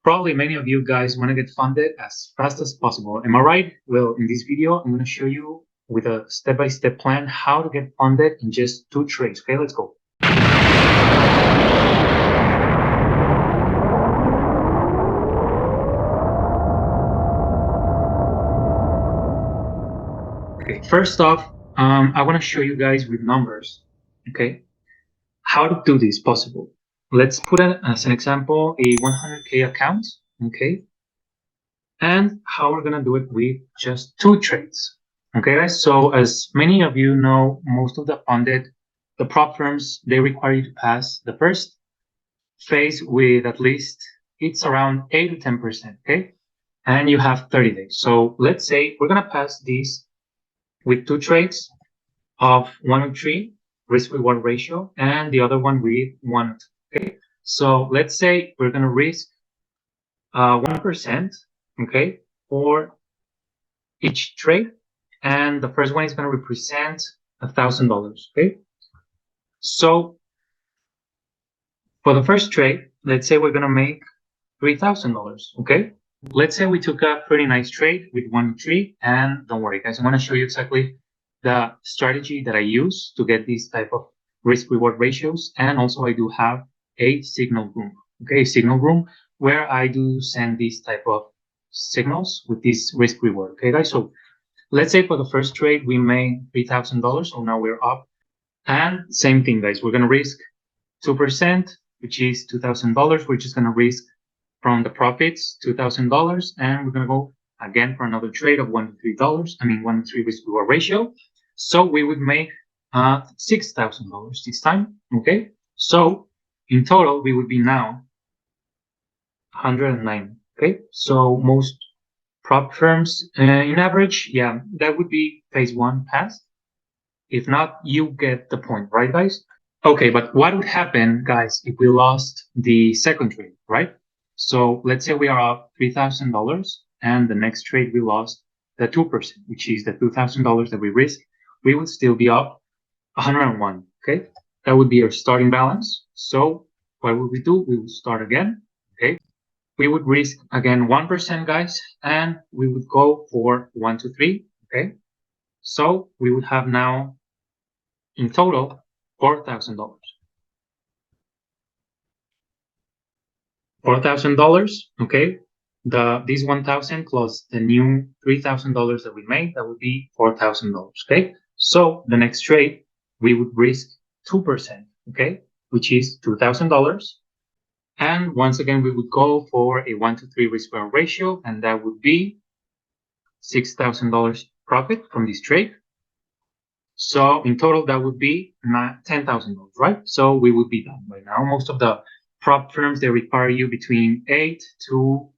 Probably many of you guys want to get funded as fast as possible. Am I right? Well, in this video, I'm going to show you with a step-by-step plan how to get funded in just 2 trades. Okay, let's go. Okay, first off, I want to show you guys with numbers. Okay, how to do this possible. Let's put as an example a 100K account. Okay, and how we're gonna do it with just 2 trades. Okay, guys. So as many of you know, most of the prop firms, they require you to pass the first phase with at least it's around 8 to 10%. Okay, and you have 30 days. So let's say we're gonna pass this with 2 trades of 103 risk reward ratio and the other one with 1. Okay, so let's say we're gonna risk 1%. Okay, for each trade, and the first one is going to represent $1,000. Okay, so for the first trade, let's say we're going to make $3,000. Okay, let's say we took a pretty nice trade with 1-3, and don't worry, guys, I'm going to show you exactly the strategy that I use to get these type of risk reward ratios, and also I do have a signal room. Okay, signal room where I do send these type of signals with this risk reward. Okay, guys, so let's say for the first trade, we made $3,000. So now we're up. And same thing, guys. We're going to risk 2%, which is $2,000. We're just going to risk from the profits $2,000. And we're going to go again for another trade of $1 to $3. I mean, 1 to 3 risk reward ratio. So we would make $6,000 this time. Okay. So in total, we would be now 109. Okay. So most prop firms, in average, yeah, that would be phase 1 passed. If not, you get the point, right, guys? Okay, but what would happen, guys, if we lost the second trade, right? So let's say we are up $3,000 and the next trade we lost the 2%, which is the $2,000 that we risked. We would still be up 101. Okay, that would be our starting balance. So what would we do? We would start again. Okay, we would risk again 1%, guys, and we would go for 1 to 3. Okay, so we would have now in total $4,000. $4,000. Okay, this 1,000 plus the new $3,000 that we made, that would be $4,000. Okay, so the next trade we would risk 2%. Okay, which is $2,000. And once again, we would go for a 1 to 3 risk reward ratio, and that would be $6,000 profit from this trade. So in total, that would be $10,000, right? So we would be done by now. Most of the prop firms, they require you between 8 to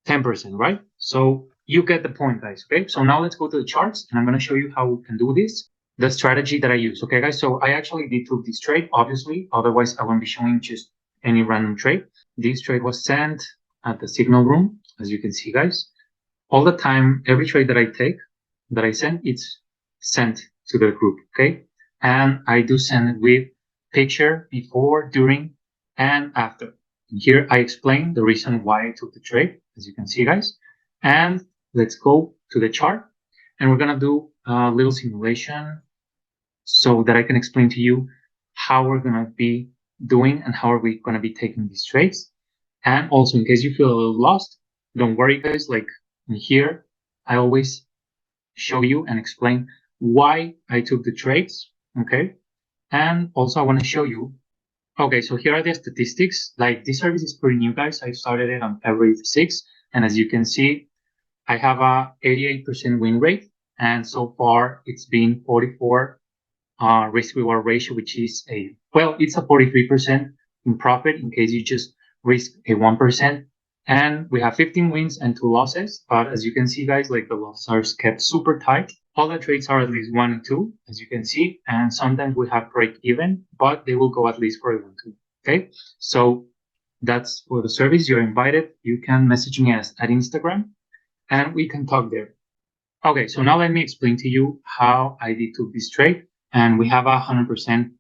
10%, right? So you get the point, guys. Okay, so now let's go to the charts, and I'm going to show you how we can do this. The strategy that I use. Okay, guys. So I actually did took this trade, obviously. Otherwise, I won't be showing just any random trade. This trade was sent at the signal room, as you can see, guys. All the time, every trade that I take, that I send, it's sent to the group. Okay, and I do send it with picture before, during, and after. Here I explain the reason why I took the trade, as you can see, guys. And let's go to the chart, and we're gonna do a little simulation so that I can explain to you how we're gonna be doing and how are we gonna be taking these trades. And also, in case you feel a little lost, don't worry, guys. Like here, I always show you and explain why I took the trades. Okay, and also I want to show you. Okay, so here are the statistics. Like this service is pretty new, guys. I started it on February 6th, and as you can see, I have a 88% win rate, and so far it's been 44 risk reward ratio, which is it's a 43% in profit in case you just risk a 1%. And we have 15 wins and 2 losses. But as you can see, guys, like the losses are kept super tight. All the trades are at least 1 and 2, as you can see. And sometimes we have break even, but they will go at least for a 1-2. Okay, so that's for the service. You're invited. You can message me at Instagram, and we can talk there. Okay, so now let me explain to you how I did took this trade. And we have 100%.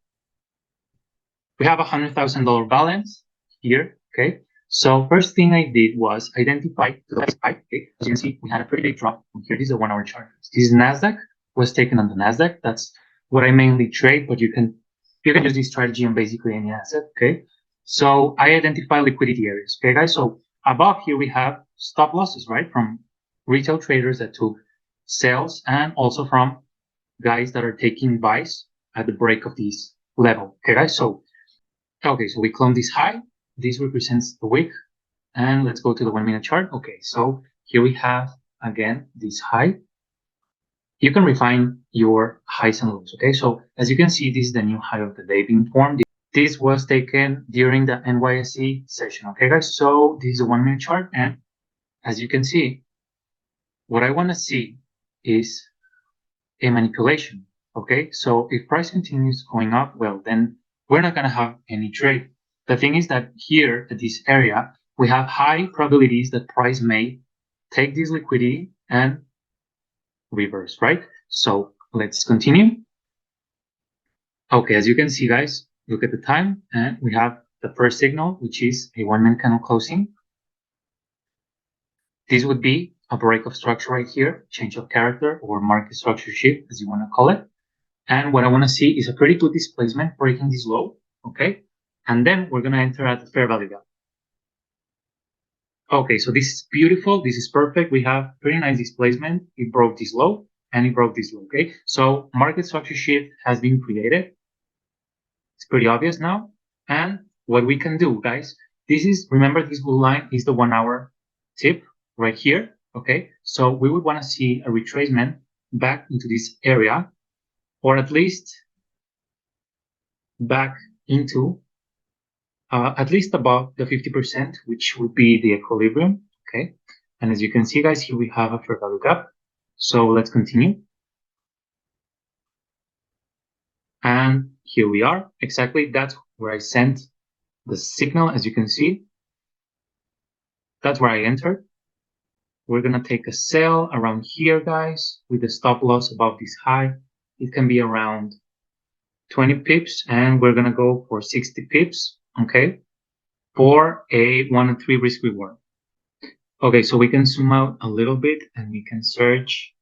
We have $100,000 balance here. Okay, So first thing I did was identify the left side. Okay, as you can see, we had a pretty big drop. Here, this is a 1 hour chart. This is Nasdaq, was taken on the Nasdaq. That's what I mainly trade, but you can use this strategy on basically any asset. Okay, so I identify liquidity areas. Okay, guys. So above here we have stop losses, right, from retail traders that took sales, and also from guys that are taking buys at the break of this level. Okay, guys. So we clone this high. This represents the wick. And let's go to the 1 minute chart. Okay, so here we have again this high. You can refine your highs and lows. Okay, so as you can see, this is the new high of the day being formed. This was taken during the NYSE session. Okay, guys, so this is a 1 minute chart. And as you can see, what I want to see is a manipulation. Okay, so if price continues going up, well, then we're not going to have any trade. The thing is that here at this area, we have high probabilities that price may take this liquidity and reverse, right? So let's continue. Okay, as you can see, guys, look at the time, and we have the first signal, which is a 1 minute candle closing. This would be a break of structure right here, change of character or market structure shift, as you want to call it. And what I want to see is a pretty good displacement breaking this low, okay? And then we're going to enter at the fair value gap. Okay, so this is beautiful. This is perfect. We have pretty nice displacement. It broke this low and it broke this low, okay? So market structure shift has been created. It's pretty obvious now. And what we can do, guys, remember this blue line is the 1 hour tip right here, okay? So we would want to see a retracement back into this area, or at least back into at least above the 50%, which would be the equilibrium, okay? And as you can see, guys, here we have a fair value gap. So let's continue. And here we are. Exactly, that's where I sent the signal, as you can see. That's where I entered. We're going to take a sell around here, guys, with the stop loss above this high. It can be around 20 pips, and we're going to go for 60 pips, okay, for a 1 and 3 risk reward. Okay, so we can zoom out a little bit and we can search.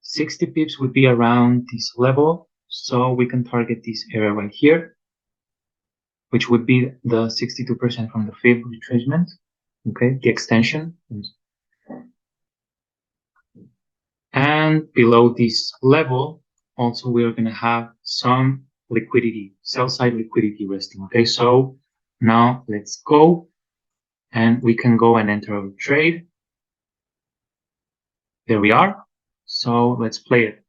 60 pips would be around this level, so we can target this area right here, which would be the 62% from the fib retracement, okay, the extension. And below this level, also we're going to have some liquidity, sell side liquidity resting, okay? So now let's go, and we can go and enter our trade. There we are. So let's play it.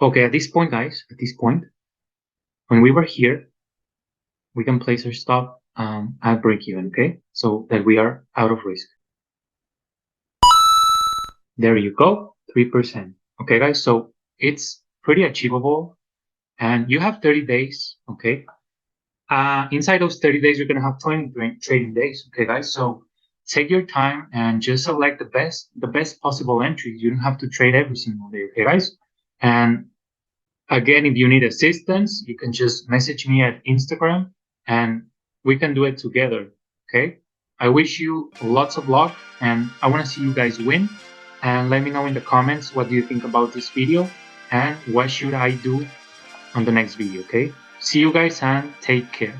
Okay, at this point, guys, when we were here, we can place our stop at break even, okay? So that we are out of risk. There you go, 3%. Okay, guys, so it's pretty achievable, and you have 30 days, okay? Inside those 30 days, you're going to have 20 trading days, okay, guys? So take your time and just select the best possible entries. You don't have to trade every single day, okay, guys? And again, if you need assistance, you can just message me at Instagram and we can do it together, okay? I wish you lots of luck, and I want to see you guys win. And let me know in the comments what do you think about this video and what should I do on the next video, okay? See you guys and take care.